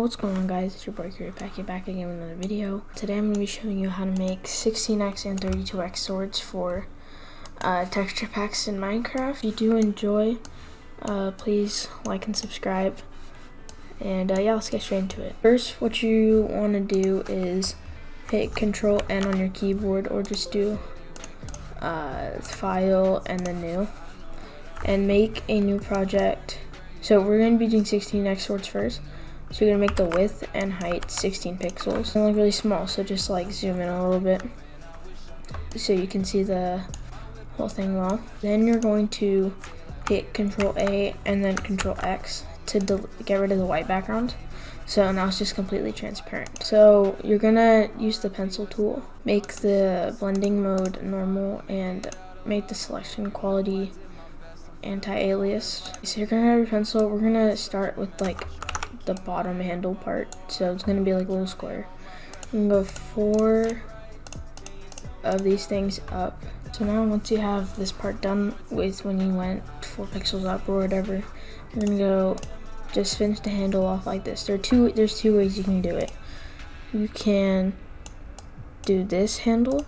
What's going on, guys? It's your boy Packy back again with another video. Today I'm going to be showing you how to make 16x and 32x swords for texture packs in Minecraft. If you do enjoy, please like and subscribe. And yeah, let's get straight into it. First, what you want to do is hit Control N on your keyboard, or just do File and then New, and make a new project. So we're going to be doing 16x swords first. So you're going to make the width and height 16 pixels. It's only really small, so just like zoom in a little bit so you can see the whole thing well. Then you're going to hit Control A and then Control X to get rid of the white background. So now it's just completely transparent. So you're going to use the pencil tool, make the blending mode normal, and make the selection quality anti-aliased. So you're going to have your pencil. We're going to start with like the bottom handle part, so it's going to be like a little square. You can go 4 of these things up. So now once you have this part done with when you went 4 pixels up or whatever, you're going to go just finish the handle off like this. There's two ways you can do it. You can do this handle,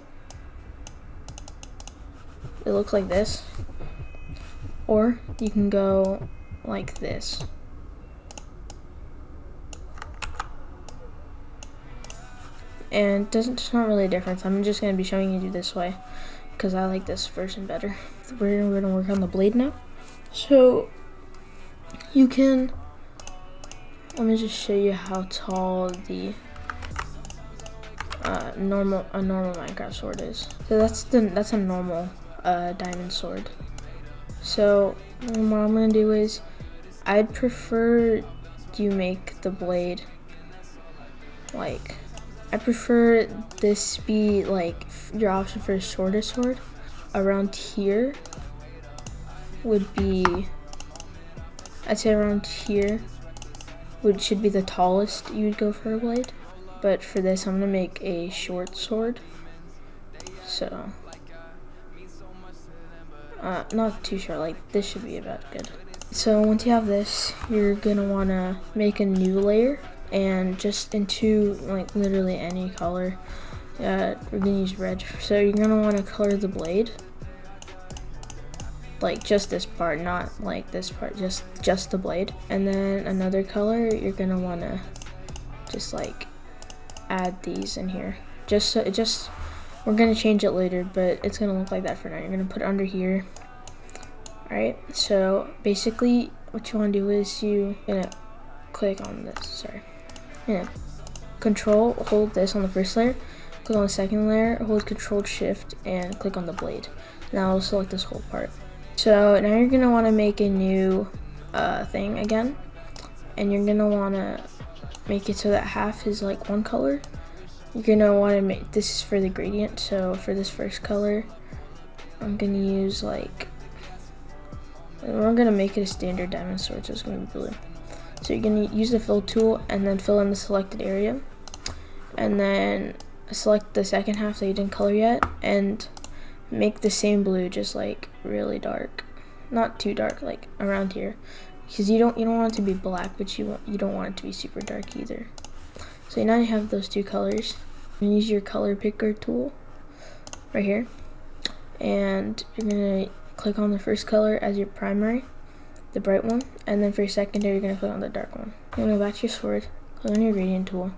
it looks like this, or you can go like this. And it's not really a difference. I'm just going to be showing you this way because I like this version better. We're going to work on the blade now. So you can, let me just show you how tall the normal Minecraft sword is. So that's a normal diamond sword. So what I'm going to do is, I'd prefer you make the blade like, I prefer this be like your option for a shortest sword. Around here would be, I'd say around here should be the tallest you would go for a blade. But for this, I'm gonna make a short sword. So not too short, like this should be about good. So once you have this, you're gonna wanna make a new layer, and just into like literally any color. We're gonna use red. So you're gonna want to color the blade, like just this part, not like this part, just the blade. And then another color, you're gonna want to just like add these in here, just so we're gonna change it later, but it's gonna look like that for now. You're gonna put it under here. Alright, so basically what you want to do is you're gonna click on this, sorry. Yeah. Control, hold this on the first layer, click on the second layer, hold Control Shift, and click on the blade. Now I'll select this whole part. So now you're gonna want to make a new thing again, and you're gonna want to make it so that half is like one color. You're gonna want to make this is for the gradient. So for this first color, I'm gonna use like, we're gonna make it a standard diamond sword, so it's gonna be blue. So you're going to use the fill tool and then fill in the selected area, and then select the second half that you didn't color yet and make the same blue, just like really dark, not too dark, like around here, because you don't want it to be black, but you don't want it to be super dark either. So now you have those two colors. You use your color picker tool right here, and you're going to click on the first color as your primary, the bright one, and then for your secondary, you're gonna click on the dark one. You're gonna go back to your sword, click on your gradient tool,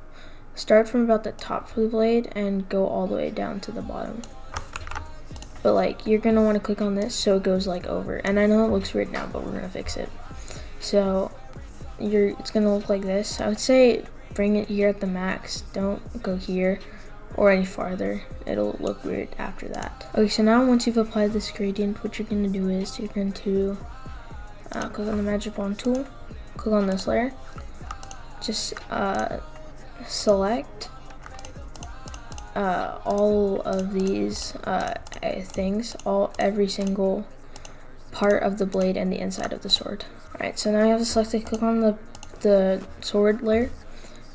start from about the top for the blade and go all the way down to the bottom. But like, you're gonna want to click on this so it goes like over. And I know it looks weird now, but we're gonna fix it. So it's gonna look like this. I would say bring it here at the max. Don't go here or any farther. It'll look weird after that. Okay, so now once you've applied this gradient, what you're gonna do is you're going to click on the magic wand tool, click on this layer, just select all of these things, every single part of the blade and the inside of the sword. Alright, so now you have to select it, click on the sword layer,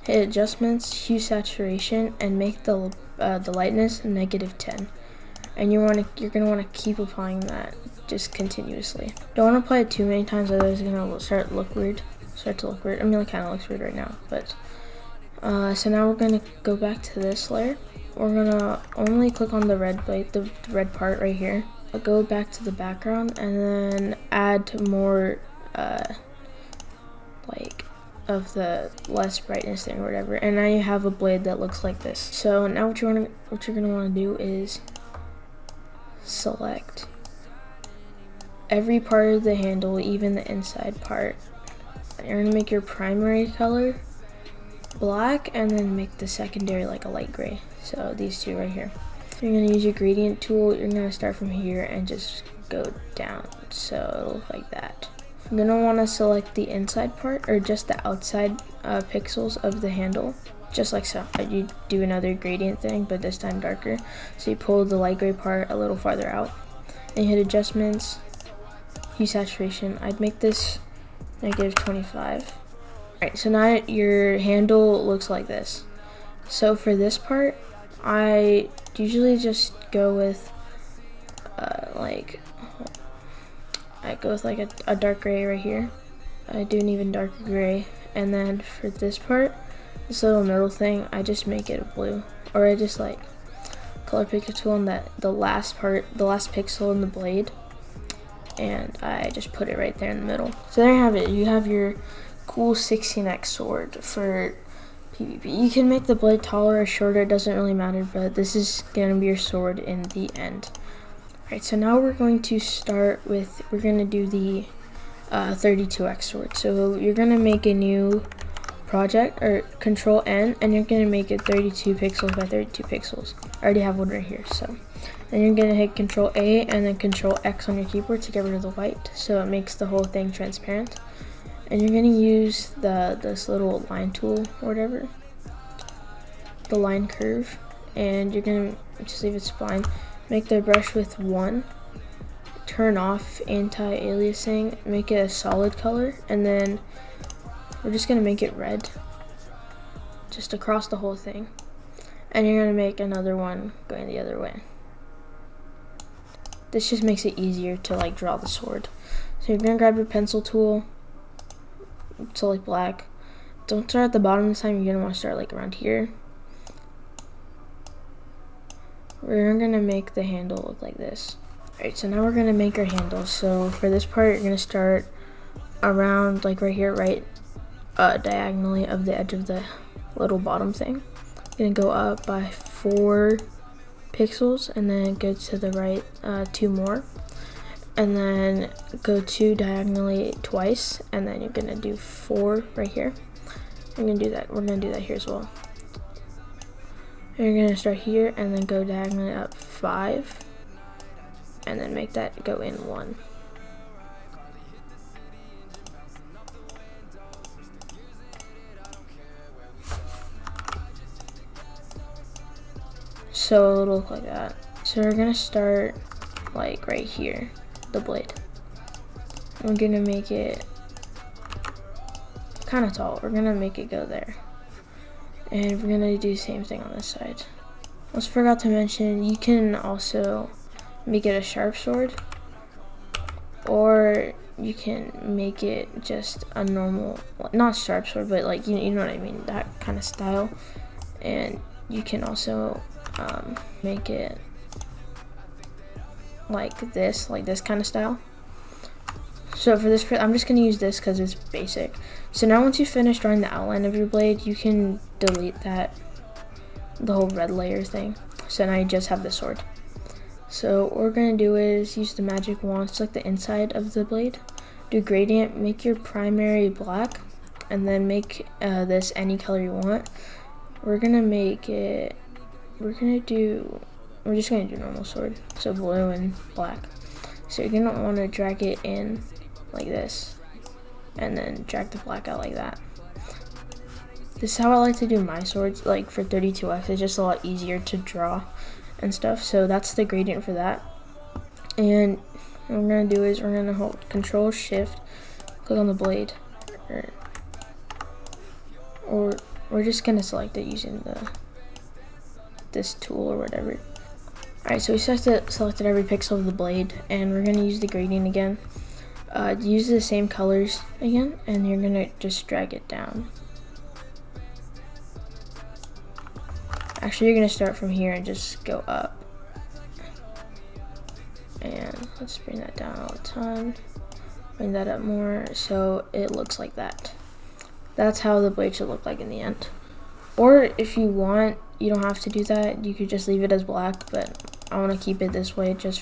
hit adjustments, hue saturation, and make the lightness -10. And you're gonna want to keep applying that just continuously. Don't want to apply it too many times, otherwise it's gonna start to look weird. start to look weird. I mean, it kind of looks weird right now, but so now we're gonna go back to this layer. We're gonna only click on the red blade, the red part right here. I'll go back to the background and then add more like of the less brightness thing or whatever. And now you have a blade that looks like this. So now what you're gonna want to do is select every part of the handle, even the inside part. And you're gonna make your primary color black and then make the secondary like a light gray. So these two right here. You're gonna use your gradient tool. You're gonna start from here and just go down. So it'll look like that. You're gonna wanna select the inside part or just the outside pixels of the handle. Just like so. You do another gradient thing, but this time darker. So you pull the light gray part a little farther out. And you hit adjustments, hue saturation. I'd make this -25. Alright, so now your handle looks like this. So for this part, I usually just go with a dark gray right here. I do an even darker gray, and then for this part, this little middle thing, I just make it a blue, or I just like color picker tool on the last part, the last pixel in the blade, and I just put it right there in the middle. So there you have it. You have your cool 16x sword for PvP. You can make the blade taller or shorter, it doesn't really matter, but this is gonna be your sword in the end. Alright, so now we're going to do the 32x sword. So you're gonna make a new project, or Control N, and you're gonna make it 32 pixels by 32 pixels. I already have one right here, so. Then you're gonna hit Control A and then Control X on your keyboard to get rid of the white, so it makes the whole thing transparent. And you're gonna use this little line tool or whatever, the line curve, and you're gonna just leave it spline. Make the brush width 1, turn off anti-aliasing, make it a solid color, and then we're just gonna make it red, just across the whole thing. And you're gonna make another one going the other way. This just makes it easier to like draw the sword. So you're gonna grab your pencil tool, select black. Don't start at the bottom this time, you're gonna wanna start like around here. We're gonna make the handle look like this. Alright, so now we're gonna make our handle. So for this part, you're gonna start around like right here, right diagonally of the edge of the little bottom thing. You're gonna go up by 4 pixels and then go to the right 2 more. And then go 2 diagonally twice, and then you're gonna do 4 right here. We're gonna do that here as well. And you're gonna start here and then go diagonally up 5, and then make that go in 1. So it'll look like that. So we're gonna start like right here, the blade. We're gonna make it kind of tall. We're gonna make it go there. And we're gonna do the same thing on this side. Also forgot to mention, you can also make it a sharp sword, or you can make it just a normal, not sharp sword, but like, you know what I mean, that kind of style. And you can also make it like this kind of style. So for this, I'm just gonna use this because it's basic. So now once you finish drawing the outline of your blade, you can delete the whole red layer thing. So now you just have the sword. So what we're gonna do is use the magic wand, select the inside of the blade, do gradient, make your primary black, and then make this any color you want. We're just gonna do normal sword, so blue and black. So you're gonna want to drag it in like this, and then drag the black out like that. This is how I like to do my swords, like for 32x, it's just a lot easier to draw and stuff. So that's the gradient for that. And what we're gonna do is we're gonna hold Control Shift, click on the blade, or we're just gonna select it using this tool or whatever. Alright, so we selected every pixel of the blade, and we're gonna use the gradient again. use the same colors again, and you're gonna just drag it down. Actually, you're gonna start from here and just go up. And let's bring that down all the time. Bring that up more so it looks like that. That's how the blade should look like in the end. Or if you want, you don't have to do that. You could just leave it as black, but I want to keep it this way just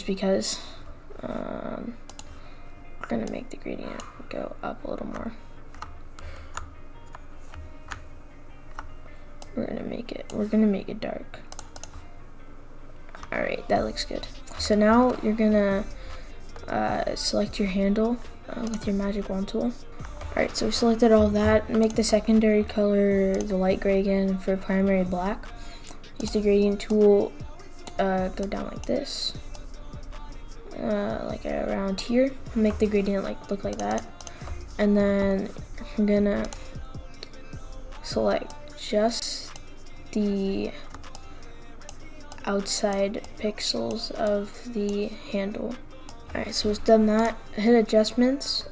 because. We're gonna make the gradient go up a little more. We're gonna make it dark. All right, that looks good. So now you're gonna select your handle with your magic wand tool. Alright, so we selected all that. Make the secondary color the light gray again for primary black. Use the gradient tool, go down like this, like around here. Make the gradient look like that. And then I'm gonna select just the outside pixels of the handle. Alright, so it's done that. Hit adjustments,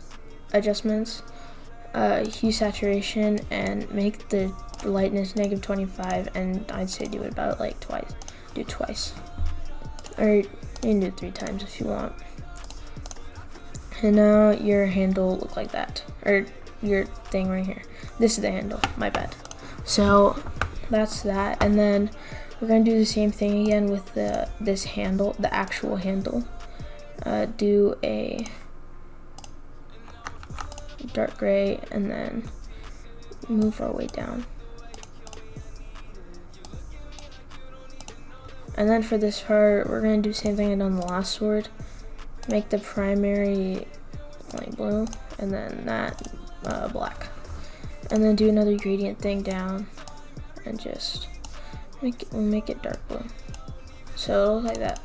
hue saturation, and make the lightness -25, and I'd say do it about like twice. Do it twice. Or you can do it 3 times if you want. And now your handle look like that. Or your thing right here. This is the handle, my bad. So that's that, and then we're gonna do the same thing again with this handle, the actual handle. Do a dark gray and then move our way down. And then for this part, we're gonna do the same thing I did on the last sword. Make the primary light blue and then that black. And then do another gradient thing down and just make it dark blue. So it'll look like that.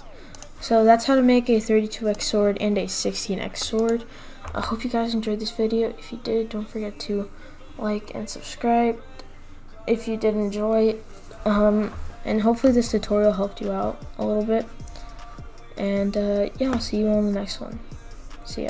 So that's how to make a 32x sword and a 16x sword. I hope you guys enjoyed this video. If you did, don't forget to like and subscribe if you did enjoy it. And hopefully this tutorial helped you out a little bit. And yeah, I'll see you on the next one.